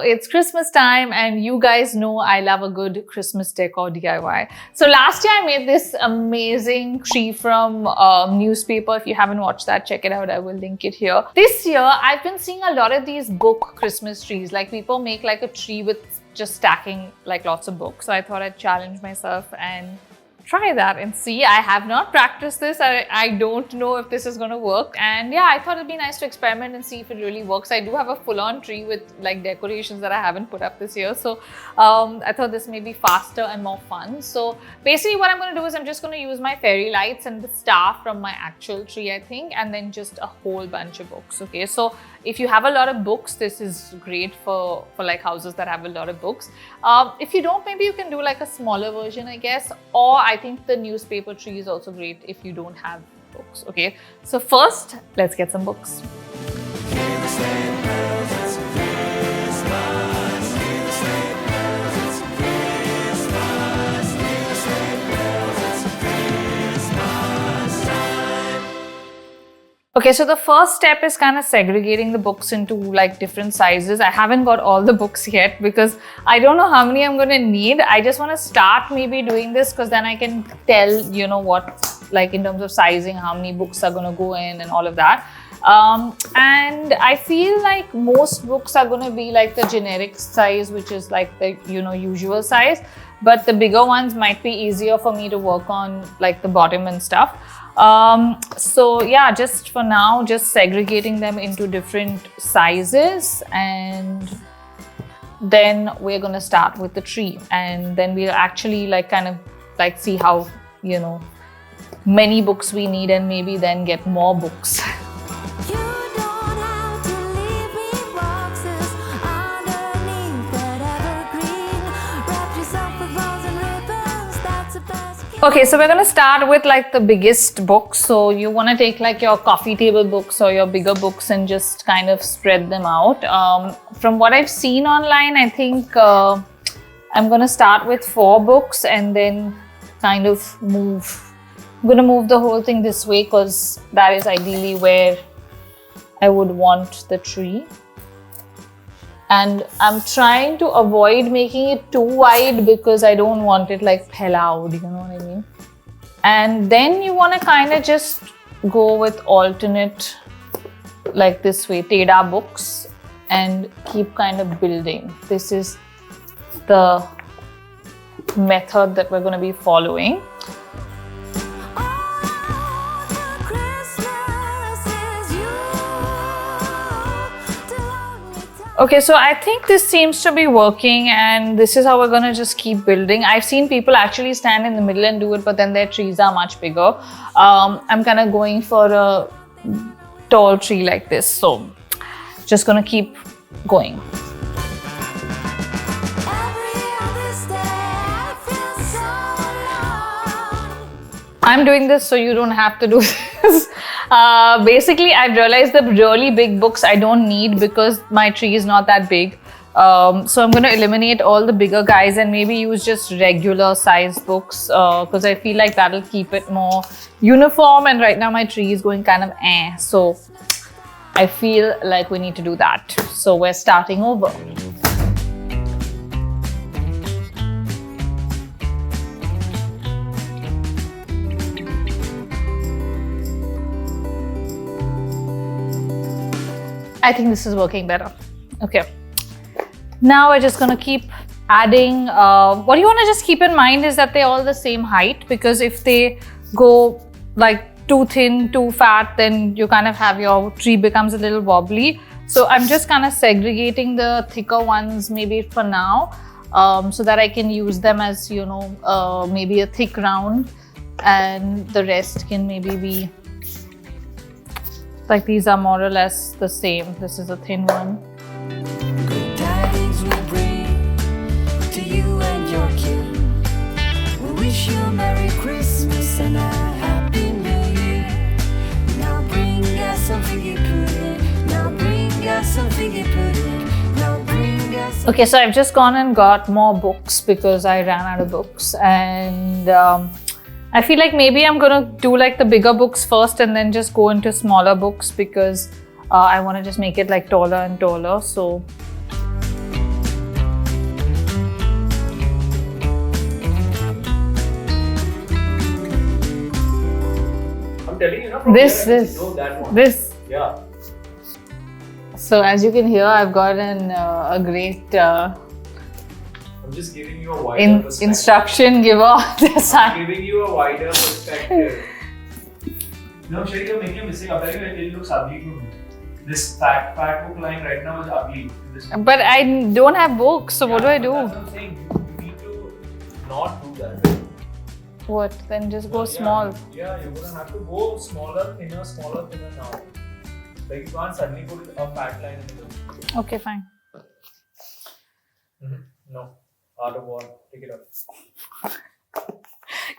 it's Christmas time and you guys know I love a good Christmas decor DIY. So last year I made this amazing tree from newspaper. If you haven't watched that, check it out. I will link it here. This year I've been seeing a lot of these book Christmas trees. Like people make like a tree with just stacking like lots of books. So I thought I'd challenge myself and try that and see. I have not practiced this. I don't know if this is going to work. And yeah, I thought it'd be nice to experiment and see if it really works. I do have a full-on tree with like decorations that I haven't put up this year. So I thought this may be faster and more fun. So basically what I'm going to do is I'm just going to use my fairy lights and the star from my actual tree, I think, and then just a whole bunch of books. Okay, so if you have a lot of books, this is great for like houses that have a lot of books. If you don't, maybe you can do like a smaller version, I guess. Or I think the newspaper tree is also great if you don't have books. Okay, so first, let's get some books. Okay, so the first step is kind of segregating the books into like different sizes. I haven't got all the books yet because I don't know how many I'm going to need. I just want to start maybe doing this because then I can tell, you know, what, like in terms of sizing, how many books are going to go in and all of that. And I feel like most books are going to be like the generic size, which is like the, you know, usual size. But the bigger ones might be easier for me to work on, like the bottom and stuff. So yeah, just for now, just segregating them into different sizes, and then we're going to start with the tree, and then we'll actually like kind of like see how, you know, many books we need and maybe then get more books. Okay, so we're going to start with like the biggest books. So you want to take like your coffee table books or your bigger books and just kind of spread them out. From what I've seen online, I think I'm going to start with 4 books and then kind of move. I'm going to move the whole thing this way because that is ideally where I would want the tree. And I'm trying to avoid making it too wide because I don't want it like pelloud, you know what I mean? And then you want to kind of just go with alternate, like this way, Teda books, and keep kind of building. This is the method that we're going to be following. Okay, so I think this seems to be working, and this is how we're going to just keep building. I've seen people actually stand in the middle and do it, but then their trees are much bigger. I'm kind of going for a tall tree like this, so just going to keep going. I'm doing this so you don't have to do this. Basically, I've realized the really big books I don't need because my tree is not that big. So I'm going to eliminate all the bigger guys and maybe use just regular size books because I feel like that'll keep it more uniform, and right now my tree is going kind of so I feel like we need to do that. So we're starting over. I think this is working better. Okay. Now we're just going to keep adding. What you want to just keep in mind is that they're all the same height, because if they go like too thin, too fat, then you kind of have your tree becomes a little wobbly. So I'm just kind of segregating the thicker ones maybe for now, so that I can use them as, you know, maybe a thick round, and the rest can maybe be like these are more or less the same. This is a thin one. Good tidings we bring to you and your kin. We wish you a Merry Christmas and a Happy New Year. Now bring us some figgy pudding. Now bring us some figgy pudding. Now bring us some... Okay, so I've just gone and got more books because I ran out of books, and I feel like maybe I'm gonna do like the bigger books first and then just go into smaller books because I want to just make it like taller and taller. So I'm telling you, from This, here, this, no, that one. this. Yeah. So as you can hear, I've got a great I'm just giving you a wider perspective. instruction giver on this I'm side. giving you a wider perspective. No, Sherry, you're making a mistake. I'm telling you, it looks ugly to me. This fat book line right now is ugly. But I don't have books, so what do I do? That's what I'm saying. You need to not do that. What? Then just go small. Yeah, you're gonna have to go smaller, thinner now. Like you can't suddenly put a fat line in the middle. Okay, fine. No. Out of war. Take it up.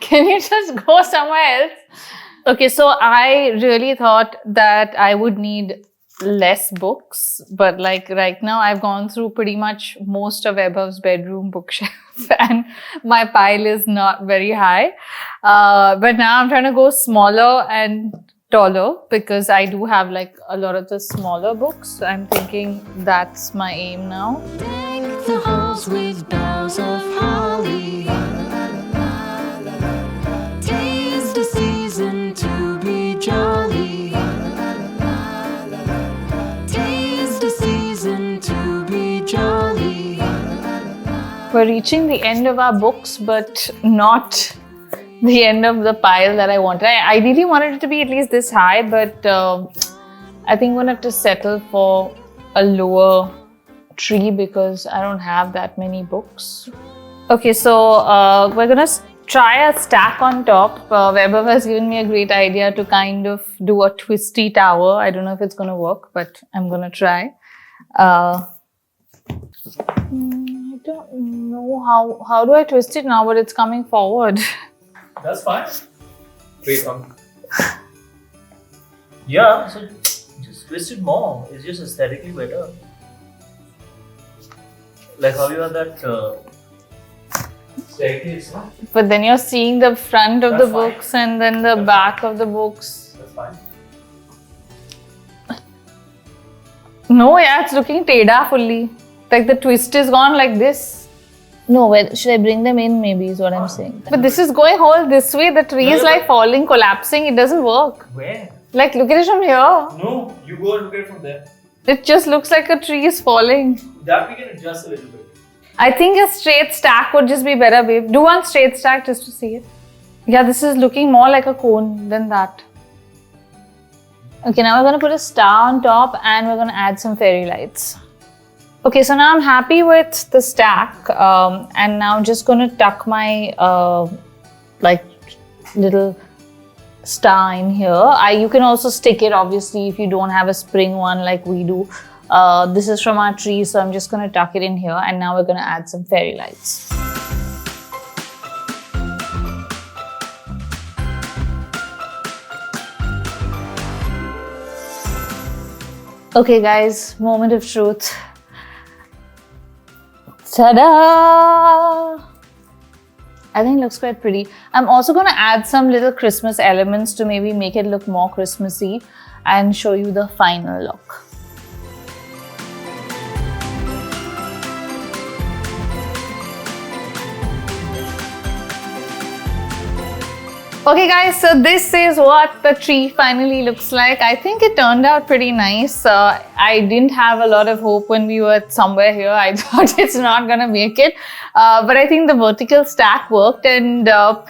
Can you just go somewhere else? Okay, so I really thought that I would need less books, but like right now I've gone through pretty much most of Vaibhav's bedroom bookshelf and my pile is not very high. But now I'm trying to go smaller and taller because I do have like a lot of the smaller books. So I'm thinking that's my aim now. Deck the halls with boughs of holly. 'Tis the season to be jolly. 'Tis the season to be jolly. We're reaching the end of our books, but not the end of the pile that I wanted. I ideally wanted it to be at least this high, but I think I'm going to have to settle for a lower tree because I don't have that many books. Okay, so we're going to try a stack on top. Vaibhav has given me a great idea to kind of do a twisty tower. I don't know if it's going to work, but I'm going to try. I don't know how do I twist it now, but it's coming forward. That's fine. Wait, yeah, so just twist it more. It's just aesthetically better. Like how you have that staircase, no? But then you're seeing the front of That's the fine. books and then the That's back of the books. That's fine. No, yeah, it's looking teda fully. Like the twist is gone like this. No, where should I bring them in? Maybe is what I'm saying. But this is going whole this way. The tree is like falling, collapsing. It doesn't work. Where? Like look at it from here. No, you go and look at it from there. It just looks like a tree is falling. That we can adjust a little bit. I think a straight stack would just be better, babe. Do one straight stack just to see it. Yeah, this is looking more like a cone than that. Okay, now we're going to put a star on top and we're going to add some fairy lights. Okay, so now I'm happy with the stack and now I'm just going to tuck my like little star in here. You can also stick it obviously if you don't have a spring one like we do. This is from our tree, so I'm just going to tuck it in here and now we're going to add some fairy lights. Okay guys, moment of truth. Ta-da! I think it looks quite pretty. I'm also going to add some little Christmas elements to maybe make it look more Christmassy and show you the final look. Okay guys, so this is what the tree finally looks like. I think it turned out pretty nice. I didn't have a lot of hope when we were somewhere here. I thought it's not gonna make it. But I think the vertical stack worked, and a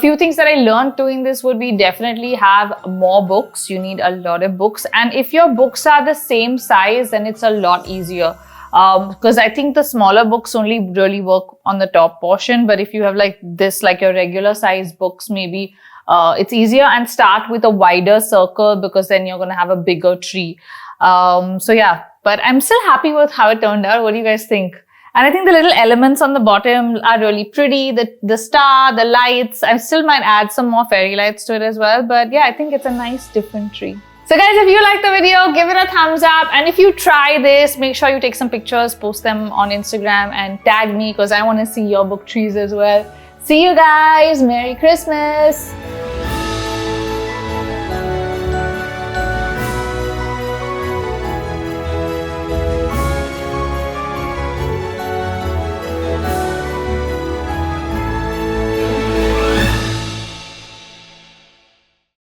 few things that I learned doing this would be definitely have more books. You need a lot of books, and if your books are the same size, then it's a lot easier. Because I think the smaller books only really work on the top portion, but if you have like this, like your regular size books, maybe it's easier, and start with a wider circle because then you're going to have a bigger tree. So yeah, but I'm still happy with how it turned out. What do you guys think? And I think the little elements on the bottom are really pretty. The star, the lights, I still might add some more fairy lights to it as well. But yeah, I think it's a nice different tree. So guys, if you like the video, give it a thumbs up, and if you try this, make sure you take some pictures, post them on Instagram and tag me because I want to see your book trees as well. See you guys, Merry Christmas!